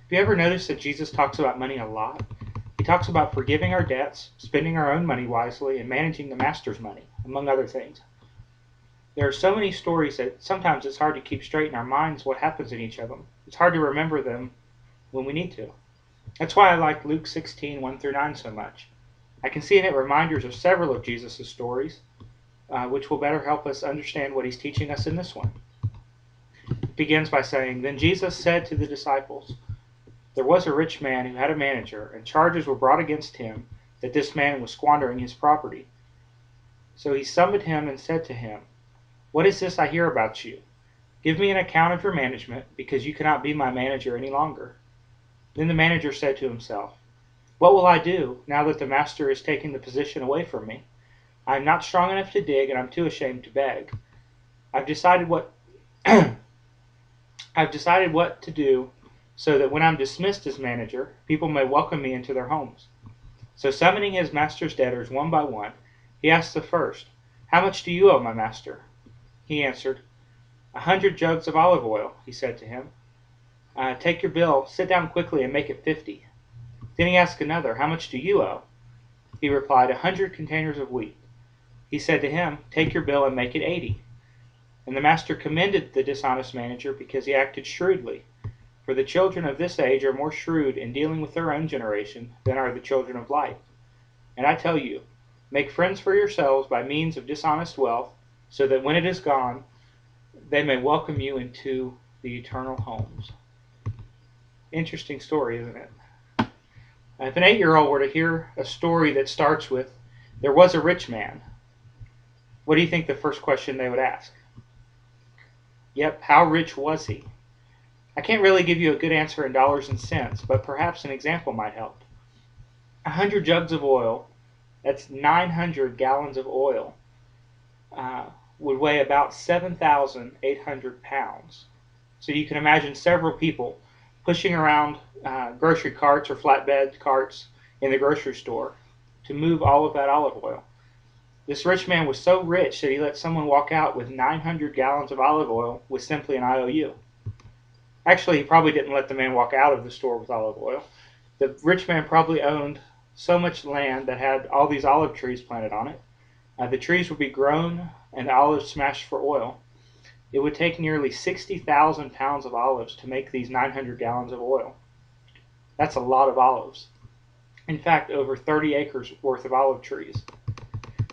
Have you ever noticed that Jesus talks about money a lot? He talks about forgiving our debts, spending our own money wisely, and managing the master's money, among other things. There are so many stories that sometimes it's hard to keep straight in our minds what happens in each of them. It's hard to remember them when we need to. That's why I like Luke 16, 1 through 9 so much. I can see in it reminders of several of Jesus' stories, which will better help us understand what he's teaching us in this one. It begins by saying, "Then Jesus said to the disciples, 'There was a rich man who had a manager, and charges were brought against him that this man was squandering his property. So he summoned him and said to him, "What is this I hear about you? Give me an account of your management, because you cannot be my manager any longer." Then the manager said to himself, "What will I do, now that the master is taking the position away from me? I am not strong enough to dig, and I'm too ashamed to beg. I've decided what I've decided what to do so that when I'm dismissed as manager, people may welcome me into their homes." So summoning his master's debtors one by one, he asked the first, "How much do you owe my master?" He answered, "100 jugs of olive oil," he said to him. "Take your bill, sit down quickly, and make it 50." Then he asked another, "How much do you owe?" He replied, 100 containers of wheat. He said to him, "Take your bill and make it 80." And the master commended the dishonest manager because he acted shrewdly. For the children of this age are more shrewd in dealing with their own generation than are the children of light. And I tell you, make friends for yourselves by means of dishonest wealth, so that when it is gone, they may welcome you into the eternal homes. Interesting story, isn't it? If an 8-year-old were to hear a story that starts with, "There was a rich man," what do you think the first question they would ask? Yep, how rich was he? I can't really give you a good answer in dollars and cents, but perhaps an example might help. 100 jugs of oil, that's 900 gallons of oil, would weigh about 7,800 pounds. So you can imagine several people pushing around grocery carts or flatbed carts in the grocery store to move all of that olive oil. This rich man was so rich that he let someone walk out with 900 gallons of olive oil with simply an IOU. Actually, he probably didn't let the man walk out of the store with olive oil. The rich man probably owned so much land that had all these olive trees planted on it. The trees would be grown and the olives smashed for oil. It would take nearly 60,000 pounds of olives to make these 900 gallons of oil. That's a lot of olives. In fact, over 30 acres worth of olive trees.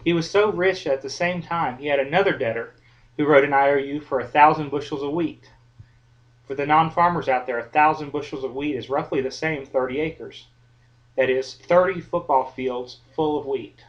He was so rich that at the same time he had another debtor who wrote an IOU for 1,000 bushels of wheat. For the non-farmers out there, 1,000 bushels of wheat is roughly the same 30 acres. That is 30 football fields full of wheat.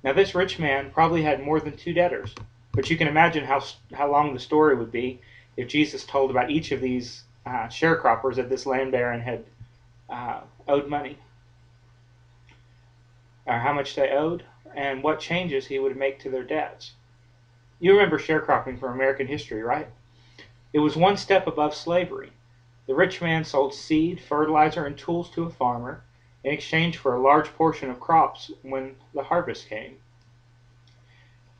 Now this rich man probably had more than 2 debtors, but you can imagine how long the story would be if Jesus told about each of these sharecroppers that this land baron had owed money, or how much they owed, and what changes he would make to their debts. You remember sharecropping from American history, right? It was one step above slavery. The rich man sold seed, fertilizer, and tools to a farmer in exchange for a large portion of crops when the harvest came.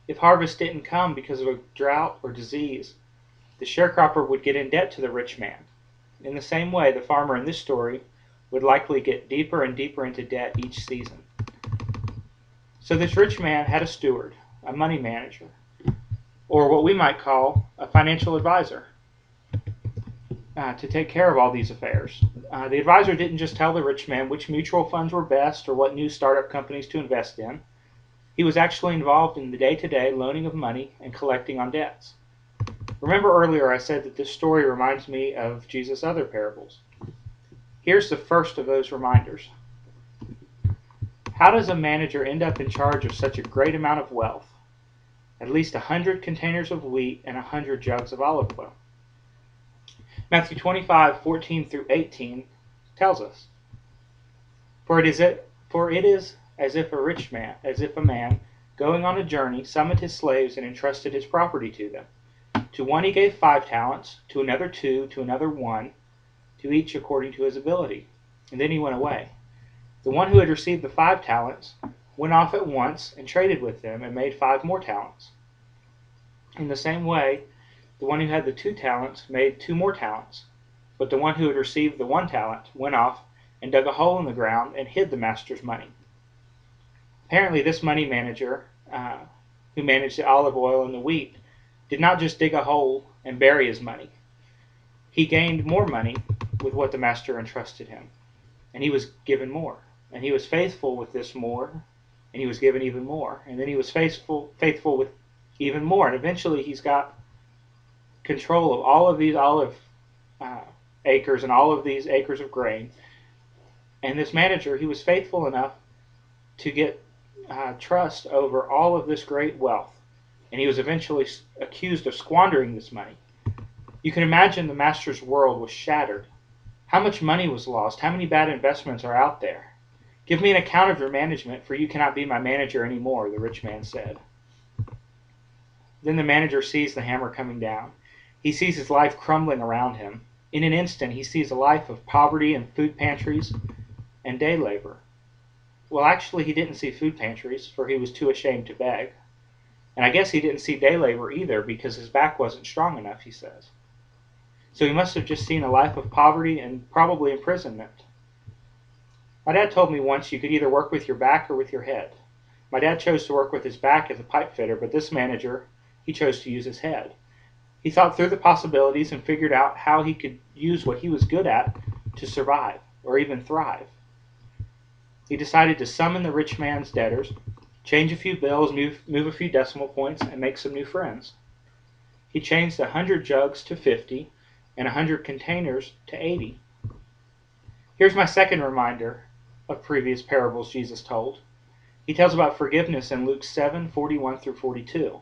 If harvest didn't come because of a drought or disease, the sharecropper would get in debt to the rich man. In the same way, the farmer in this story would likely get deeper and deeper into debt each season. So this rich man had a steward, a money manager, or what we might call a financial advisor, to take care of all these affairs. The advisor didn't just tell the rich man which mutual funds were best or what new startup companies to invest in. He was actually involved in the day-to-day loaning of money and collecting on debts. Remember earlier I said that this story reminds me of Jesus' other parables. Here's the first of those reminders. How does a manager end up in charge of such a great amount of wealth? At least 100 containers of wheat and 100 jugs of olive oil. Matthew 25:14 through 18 tells us, For it is as if a man, going on a journey, summoned his slaves and entrusted his property to them. To one he gave 5 talents, to another 2, to another 1, to each according to his ability. And then he went away. The one who had received the 5 talents went off at once and traded with them and made 5 more talents. In the same way, the one who had the 2 talents made 2 more talents. But the one who had received the 1 talent went off and dug a hole in the ground and hid the master's money. Apparently, this money manager, who managed the olive oil and the wheat, did not just dig a hole and bury his money. He gained more money with what the master entrusted him, and he was given more. And he was faithful with this more, and he was given even more. And then he was faithful with even more. And eventually he's got control of all of these olive acres and all of these acres of grain. And this manager, he was faithful enough to get trust over all of this great wealth. And he was eventually accused of squandering this money. You can imagine the master's world was shattered. How much money was lost? How many bad investments are out there? Give me an account of your management, for you cannot be my manager anymore, the rich man said. Then the manager sees the hammer coming down. He sees his life crumbling around him. In an instant, he sees a life of poverty and food pantries and day labor. Well, actually, he didn't see food pantries, for he was too ashamed to beg. And I guess he didn't see day labor either, because his back wasn't strong enough, he says. So he must have just seen a life of poverty and probably imprisonment. My dad told me once you could either work with your back or with your head. My dad chose to work with his back as a pipe fitter, but this manager, he chose to use his head. He thought through the possibilities and figured out how he could use what he was good at to survive, or even thrive. He decided to summon the rich man's debtors, change a few bills, move a few decimal points, and make some new friends. He changed 100 jugs to 50, and 100 containers to 80. Here's my second reminder of previous parables Jesus told. He tells about forgiveness in Luke 7:41 through 42.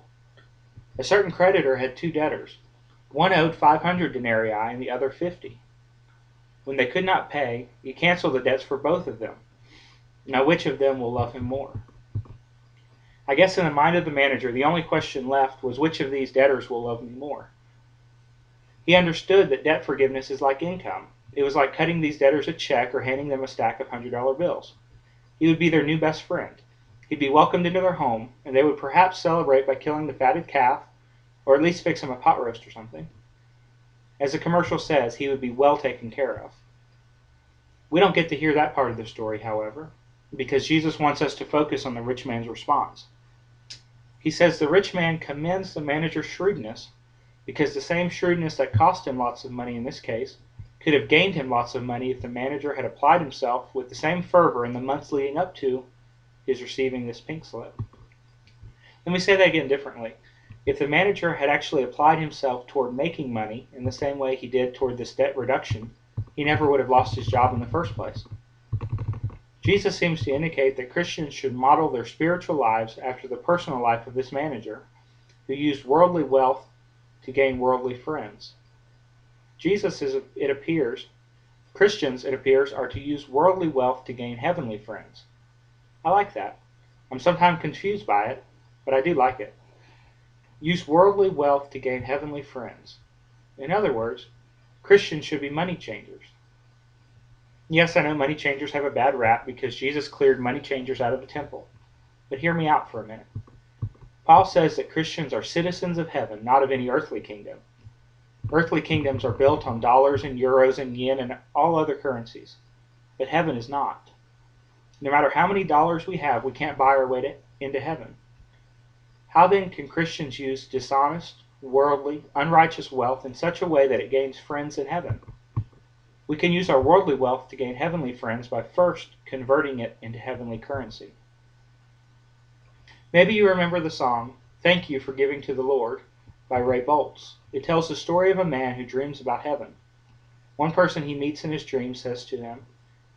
A certain creditor had 2 debtors. One owed 500 denarii and the other 50. When they could not pay, he canceled the debts for both of them. Now which of them will love him more? I guess in the mind of the manager, the only question left was which of these debtors will love me more. He understood that debt forgiveness is like income. It was like cutting these debtors a check or handing them a stack of $100 bills. He would be their new best friend. He'd be welcomed into their home, and they would perhaps celebrate by killing the fatted calf, or at least fix him a pot roast or something. As the commercial says, he would be well taken care of. We don't get to hear that part of the story, however, because Jesus wants us to focus on the rich man's response. He says the rich man commends the manager's shrewdness, because the same shrewdness that cost him lots of money in this case could have gained him lots of money if the manager had applied himself with the same fervor in the months leading up to his receiving this pink slip. Let me say that again differently. If the manager had actually applied himself toward making money in the same way he did toward this debt reduction, he never would have lost his job in the first place. Jesus seems to indicate that Christians should model their spiritual lives after the personal life of this manager, who used worldly wealth to gain worldly friends. Christians, it appears, are to use worldly wealth to gain heavenly friends. I like that. I'm sometimes confused by it, but I do like it. Use worldly wealth to gain heavenly friends. In other words, Christians should be money changers. Yes, I know money changers have a bad rap because Jesus cleared money changers out of the temple. But hear me out for a minute. Paul says that Christians are citizens of heaven, not of any earthly kingdom. Earthly kingdoms are built on dollars and euros and yen and all other currencies. But heaven is not. No matter how many dollars we have, we can't buy our way into heaven. How then can Christians use dishonest, worldly, unrighteous wealth in such a way that it gains friends in heaven? We can use our worldly wealth to gain heavenly friends by first converting it into heavenly currency. Maybe you remember the song, "Thank You for Giving to the Lord," by Ray Boltz. It tells the story of a man who dreams about heaven. One person he meets in his dream says to him,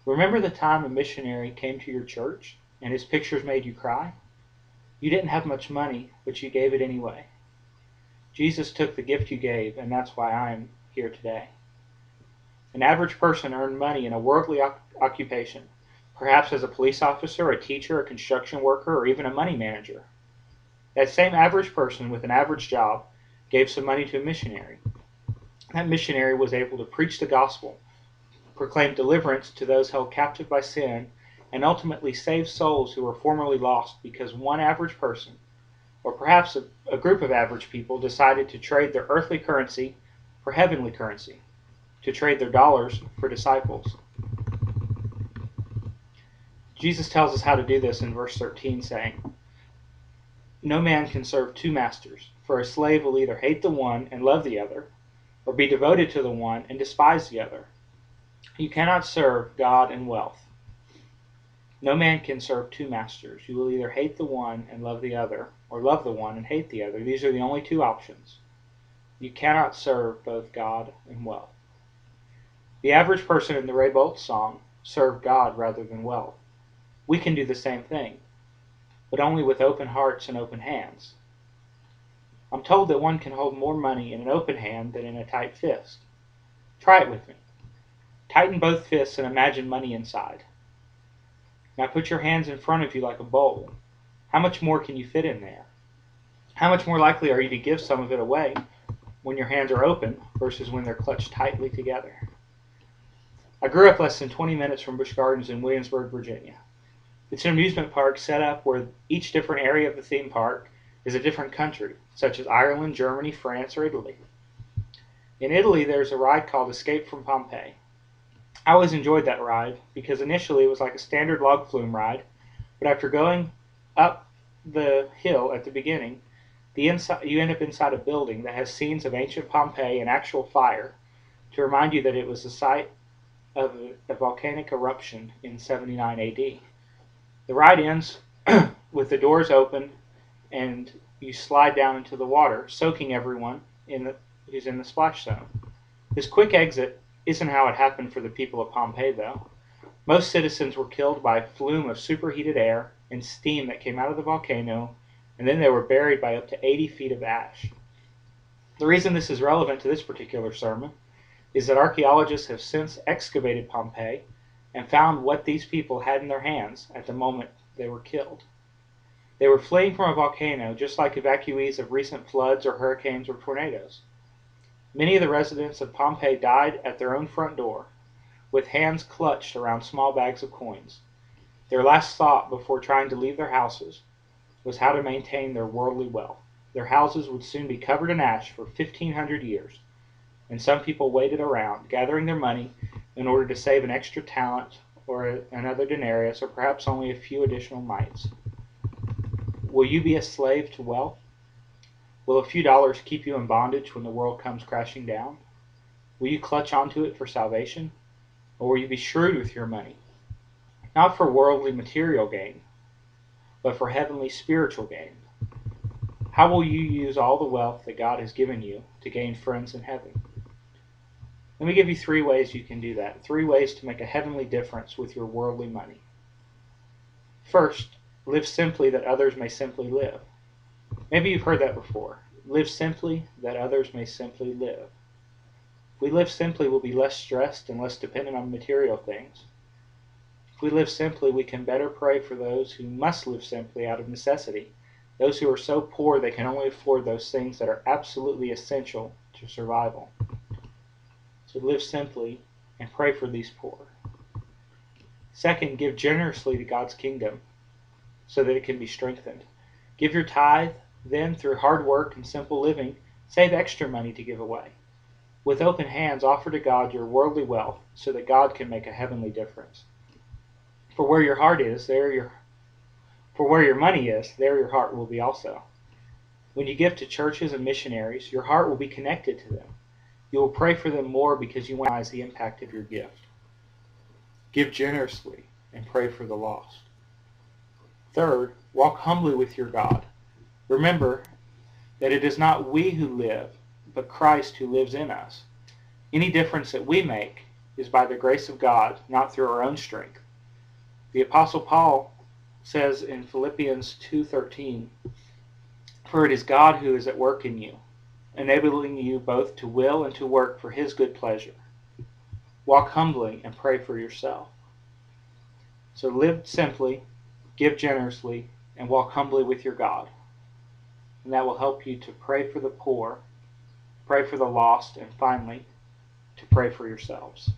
"Remember the time a missionary came to your church and his pictures made you cry? You didn't have much money, but you gave it anyway. Jesus took the gift you gave, and that's why I'm here today." An average person earned money in a worldly occupation, perhaps as a police officer, a teacher, a construction worker, or even a money manager. That same average person with an average job gave some money to a missionary. That missionary was able to preach the gospel, proclaim deliverance to those held captive by sin, and ultimately save souls who were formerly lost because one average person, or perhaps a group of average people, decided to trade their earthly currency for heavenly currency, to trade their dollars for disciples. Jesus tells us how to do this in verse 13, saying, "No man can serve two masters, for a slave will either hate the one and love the other, or be devoted to the one and despise the other. You cannot serve God and wealth." No man can serve two masters. You will either hate the one and love the other, or love the one and hate the other. These are the only two options. You cannot serve both God and wealth. The average person in the Ray Boltz song served God rather than wealth. We can do the same thing, but only with open hearts and open hands. I'm told that one can hold more money in an open hand than in a tight fist. Try it with me. Tighten both fists and imagine money inside. Now put your hands in front of you like a bowl. How much more can you fit in there? How much more likely are you to give some of it away when your hands are open versus when they're clutched tightly together? I grew up less than 20 minutes from Busch Gardens in Williamsburg, Virginia. It's an amusement park set up where each different area of the theme park is a different country, such as Ireland, Germany, France, or Italy. In Italy, there's a ride called Escape from Pompeii. I always enjoyed that ride because initially it was like a standard log flume ride, but after going up the hill at the beginning, you end up inside a building that has scenes of ancient Pompeii and actual fire to remind you that it was the site of a volcanic eruption in 79 AD. The ride ends with the doors open and you slide down into the water, soaking everyone who's in the splash zone. This quick exit isn't how it happened for the people of Pompeii, though. Most citizens were killed by a flume of superheated air and steam that came out of the volcano, and then they were buried by up to 80 feet of ash. The reason this is relevant to this particular sermon is that archaeologists have since excavated Pompeii and found what these people had in their hands at the moment they were killed. They were fleeing from a volcano, just like evacuees of recent floods or hurricanes or tornadoes. Many of the residents of Pompeii died at their own front door, with hands clutched around small bags of coins. Their last thought before trying to leave their houses was how to maintain their worldly wealth. Their houses would soon be covered in ash for 1,500 years, and some people waited around, gathering their money in order to save an extra talent or another denarius, or perhaps only a few additional mites. Will you be a slave to wealth? Will a few dollars keep you in bondage when the world comes crashing down? Will you clutch onto it for salvation? Or will you be shrewd with your money? Not for worldly material gain, but for heavenly spiritual gain. How will you use all the wealth that God has given you to gain friends in heaven? Let me give you 3 ways you can do that. 3 ways to make a heavenly difference with your worldly money. First, live simply that others may simply live. Maybe you've heard that before. Live simply that others may simply live. If we live simply, we'll be less stressed and less dependent on material things. If we live simply, we can better pray for those who must live simply out of necessity, those who are so poor they can only afford those things that are absolutely essential to survival. So live simply and pray for these poor. Second, give generously to God's kingdom so that it can be strengthened. Give your tithe, then through hard work and simple living, save extra money to give away. With open hands, offer to God your worldly wealth so that God can make a heavenly difference. For where your heart is, there your money is, there your heart will be also. When you give to churches and missionaries, your heart will be connected to them. You will pray for them more because you realize the impact of your gift. Give generously and pray for the lost. Third, walk humbly with your God. Remember that it is not we who live, but Christ who lives in us. Any difference that we make is by the grace of God, not through our own strength. The Apostle Paul says in Philippians 2:13, "For it is God who is at work in you, enabling you both to will and to work for his good pleasure." Walk humbly and pray for yourself. So live simply, give generously, and walk humbly with your God. And that will help you to pray for the poor, pray for the lost, and finally, to pray for yourselves.